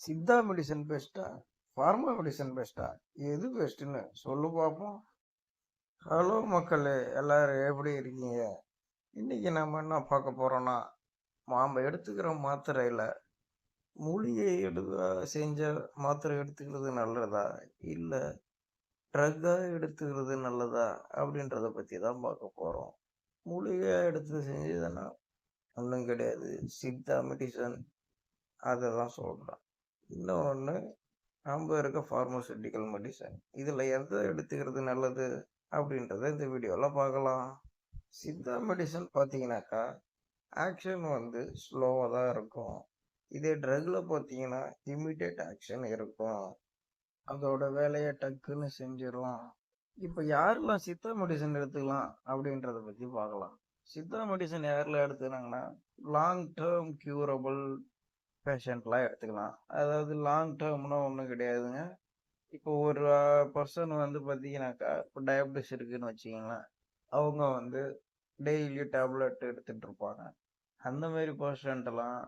Siddha medicine பெஸ்ட்டா? Pharma medicine பெஸ்ட்டா? எது பெஸ்ட்டுன்னு சொல்லு பார்ப்போம். ஹலோ மக்களே, எல்லாரும் எப்படி இருக்கீங்க? இன்னைக்கு நம்ம என்ன பார்க்க போறோம்னா, நாம எடுத்துக்கிற மாத்திரையில மூலிகை செஞ்ச மாத்திரை எடுத்துக்கிறது நல்லதா? இல்ல ட்ரக்கா எடுத்துக்கிறது நல்லதா? அப்படின்றத பத்தி தான் பார்க்க போறோம். மூலிகையா எடுத்து செஞ்சதுன்னா ஒன்றும் கிடையாது. சித்தா மெடிசன் அதை தான் சொல்றேன். இன்னொன்று நம்ம இருக்க ஃபார்மசூட்டிக்கல் மெடிசன் இதில் எதை எடுத்துக்கிறது நல்லது அப்படின்றத இந்த வீடியோவில் பார்க்கலாம். சித்தா மெடிசன் பார்த்தீங்கன்னாக்கா ஆக்ஷன் வந்து ஸ்லோவாக தான் இருக்கும். இதே ட்ரக்ல பார்த்தீங்கன்னா இம்மிடியேட் ஆக்ஷன் இருக்கும். அதோட வேலையை டக்குன்னு செஞ்சிடும். இப்போ யாரெல்லாம் சித்தா மெடிசன் எடுத்துக்கலாம் அப்படின்றத பற்றி பார்க்கலாம். சித்தா மெடிசன் யாரெல்லாம் எடுத்துக்கிறாங்கன்னா லாங் டேர்ம் க்யூரபிள் பேஷண்ட்லாம் எடுத்துக்கலாம். அதாவது லாங் டேர்ம்னா ஒன்றும் கிடையாதுங்க. இப்போ ஒரு பர்சன் வந்து பார்த்தீங்கன்னாக்கா இப்போ டயபிட்டிஸ் இருக்குன்னு வச்சுக்கோங்களேன். அவங்க வந்து டெய்லி டேப்லெட் எடுத்துட்டு இருப்பாங்க. அந்த மாதிரி பேஷண்ட்லாம்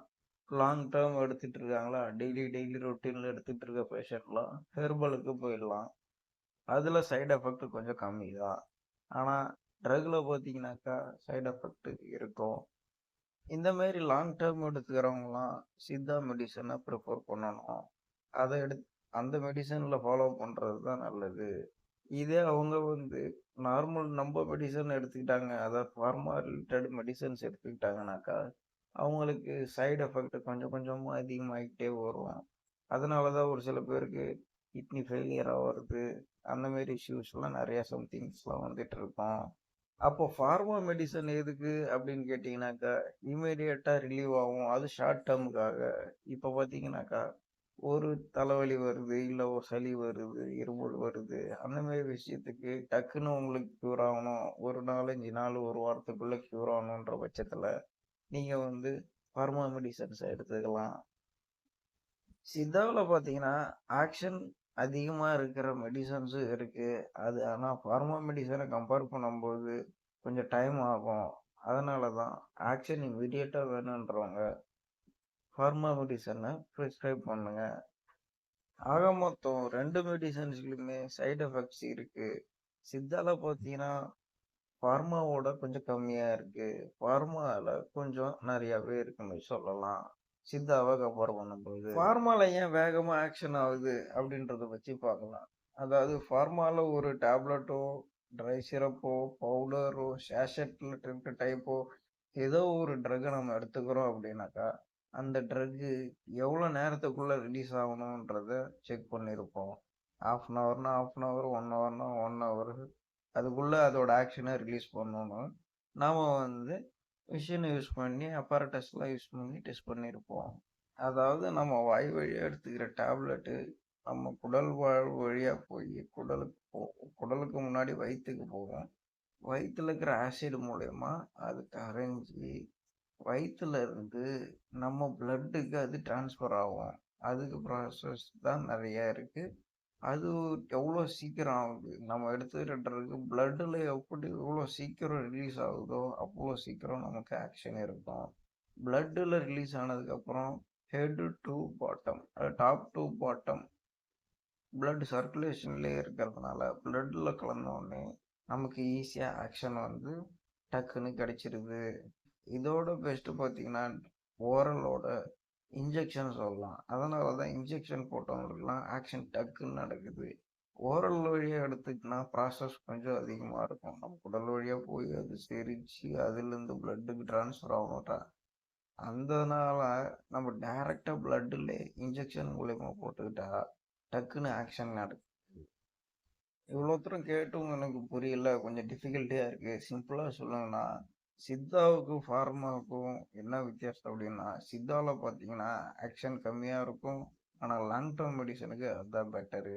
லாங் டேர்ம் எடுத்துட்டு இருக்காங்களா, டெய்லி டெய்லி ரொட்டீனில் எடுத்துட்டு இருக்க பேஷண்ட்லாம் ஹெர்பலுக்கு போயிடலாம். அதில் சைடு எஃபெக்ட் கொஞ்சம் கம்மி தான். ஆனால் ட்ரக்கில் பார்த்தீங்கன்னாக்கா சைடு எஃபெக்ட் இருக்கும். இந்த மாதிரி லாங் டேர்ம் எடுத்துக்கிறவங்களாம் சித்தா மெடிசனை ப்ரிஃபர் பண்ணணும். அதை அந்த மெடிசனில் ஃபாலோ பண்ணுறது தான் நல்லது. இதே அவங்க வந்து நார்மல் நம்ம மெடிசன் எடுத்துக்கிட்டாங்க, அதாவது ஃபார்மா ரிலேட்டட் மெடிசன்ஸ் எடுத்துக்கிட்டாங்கனாக்கா அவங்களுக்கு சைடு எஃபெக்ட் கொஞ்சம் கொஞ்சமாக அதிகமாகிட்டே வரும். அதனால தான் ஒரு சில பேருக்கு கிட்னி ஃபெயிலியராக வருது. அந்த மாதிரி இஷ்யூஸ்லாம் நிறைய சம்திங்ஸ்லாம் வந்துட்டு இருக்கும். அப்போ ஃபார்மா மெடிசன் எதுக்கு அப்படின்னு கேட்டிங்கனாக்கா இமீடியட்டாக ரிலீவ் ஆகும். அது ஷார்ட் டேர்முக்காக. இப்போ பார்த்தீங்கன்னாக்கா ஒரு தலைவலி வருது, இல்லை ஒரு சளி வருது, இருமல் வருது, அந்த மாதிரி விஷயத்துக்கு டக்குன்னு உங்களுக்கு க்யூர் ஆகணும், ஒரு 4-5 நாள் ஒரு வாரத்துக்குள்ளே க்யூர் ஆகணுன்ற பட்சத்தில் நீங்கள் வந்து ஃபார்மா மெடிசன்ஸை எடுத்துக்கலாம். சித்தாவில் பார்த்தீங்கன்னா ஆக்ஷன் அதிகமாக இருக்கிற மெடிசன்ஸும் இருக்குது. அது ஆனால் ஃபார்மா மெடிசனை கம்பேர் பண்ணும்போது கொஞ்சம் டைம் ஆகும். அதனால தான் ஆக்ஷன் இமீடியட்டாக வேணுன்றவங்க ஃபார்மா மெடிசனை ப்ரிஸ்கிரைப் பண்ணுங்க. ஆக மொத்தம் 2 மெடிசன்ஸ்லையுமே சைடு எஃபெக்ட்ஸ் இருக்கு. சித்தால பார்த்தீங்கன்னா ஃபார்மாவோட கொஞ்சம் கம்மியா இருக்கு. ஃபார்மால கொஞ்சம் நிறையவே இருக்குன்னு சொல்லலாம். சித்தாவை கம்பேர் பண்ணும்போது ஃபார்மால ஏன் வேகமா ஆக்ஷன் ஆகுது அப்படின்றத பற்றி பார்க்கலாம். அதாவது ஃபார்மால ஒரு டேப்லெட்டோ, ட்ரை சிரப்போ, பவுடரோ, சேஷெட்ல இருக்க டைப்போ ஏதோ ஒரு ட்ரக்கை நம்ம எடுத்துக்கிறோம் அப்படின்னாக்கா அந்த ட்ரக்கு எவ்வளோ நேரத்துக்குள்ளே ரிலீஸ் ஆகணுன்றத செக் பண்ணியிருப்போம். ½ ஹவர் 1 ஹவர்னா 1 ஹவர் அதுக்குள்ளே அதோட ஆக்ஷனை ரிலீஸ் பண்ணணும். நாம் வந்து மிஷினை யூஸ் பண்ணி அப்பாரட்டஸ்லாம் யூஸ் பண்ணி டெஸ்ட் பண்ணியிருப்போம். அதாவது நம்ம வாய் வழியாக எடுத்துக்கிற டேப்லெட்டு நம்ம குடல் வழியாக போய் குடலுக்கு முன்னாடி வயிற்றுக்கு போகும். வயிற்றுல இருக்கிற ஆசிட் மூலயமா அது கரைஞ்சி வயிற்றுல இருந்து நம்ம பிளட்டுக்கு அது டிரான்ஸ்ஃபர் ஆகும். அதுக்கு ப்ராசஸ் தான் நிறைய இருக்குது. அது எவ்வளோ சீக்கிரம் ஆகுது, நம்ம எடுத்துக்கிற ட்ரக்கு பிளட்டில் எவ்வளோ சீக்கிரம் ரிலீஸ் ஆகுதோ அவ்வளோ சீக்கிரம் நமக்கு ஆக்ஷன் இருக்கும். பிளட்டில் ரிலீஸ் ஆனதுக்கப்புறம் head to bottom, top to bottom blood சர்க்குலேஷன்லேயே இருக்கிறதுனால பிளட்டில் கலந்தோடனே நமக்கு ஈஸியாக ஆக்ஷன் வந்து டக்குன்னு கிடைச்சிருது. இதோட பெஸ்ட்டு பார்த்தீங்கன்னா ஓரலோட இன்ஜெக்ஷன் சொல்லலாம். அதனால தான் இன்ஜெக்ஷன் போட்டவங்களுக்குலாம் ஆக்ஷன் டக்குன்னு நடக்குது. ஓரல் வழியாக எடுத்துக்கினா ப்ராசஸ் கொஞ்சம் அதிகமாக இருக்கும். நம்ம உடல் வழியாக போய் அது செரிச்சு அதுலேருந்து பிளட்டுக்கு ட்ரான்ஸ்ஃபர் ஆகணும்ட்டா அதனால நம்ம டைரெக்டாக பிளட்டில் இன்ஜெக்ஷன் மூலயமா போட்டுக்கிட்டா டக்குன்னு ஆக்ஷன் நடக்குது. இவ்வளோ தூரம் கேட்டும் எனக்கு புரியல, கொஞ்சம் டிஃபிகல்ட்டியாக இருக்குது. சிம்பிளாக சொல்லணும்னா சித்தாவுக்கும் ஃபார்மாவுக்கும் என்ன வித்தியாசம் அப்படின்னா சித்தாவில் பார்த்தீங்கன்னா ஆக்ஷன் கம்மியாக இருக்கும். ஆனால் லாங் டேர்ம் மெடிசனுக்கு அதுதான் பெட்டரு.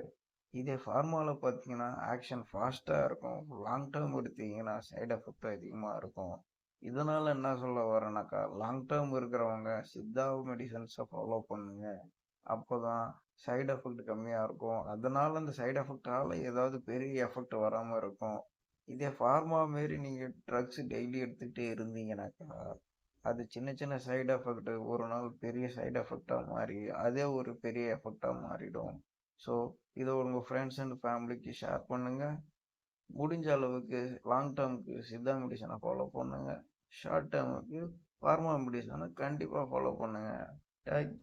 இதே ஃபார்மாவில் பார்த்தீங்கன்னா ஆக்ஷன் ஃபாஸ்ட்டாக இருக்கும். லாங் டேர்ம் எடுத்தீங்கன்னா சைடு எஃபெக்ட் அதிகமாக இருக்கும். இதனால் என்ன சொல்ல வரேன்னாக்கா லாங் டேர்ம் இருக்கிறவங்க சித்தா மெடிசன்ஸை ஃபாலோ பண்ணுங்க. அப்போ தான் சைடு எஃபெக்ட் கம்மியாக இருக்கும். அதனால் அந்த சைடு எஃபெக்டால் ஏதாவது பெரிய எஃபெக்ட் வராமல் இருக்கும். இதே ஃபார்மா மாரி நீங்கள் ட்ரக்ஸ் டெய்லி எடுத்துகிட்டே இருந்தீங்கன்னாக்கா அது சின்ன சின்ன சைடு எஃபெக்ட் ஒரு நாள் பெரிய சைடு எஃபெக்ட்டா மாறி, அதே ஒரு பெரிய எஃபெக்ட்டா மாறிடும். ஸோ, இத உங்க ஃப்ரெண்ட்ஸ் அண்ட் ஃபேமிலிக்கு ஷேர் பண்ணுங்க. முடிஞ்ச அளவுக்கு லாங் டெர்ம்க்கு சித்தா மெடிசன ஃபாலோ பண்ணுங்க. ஷார்ட் டெர்முக்கு ஃபார்மா மெடிசன கண்டிப்பா ஃபாலோ பண்ணுங்க. தேங்க்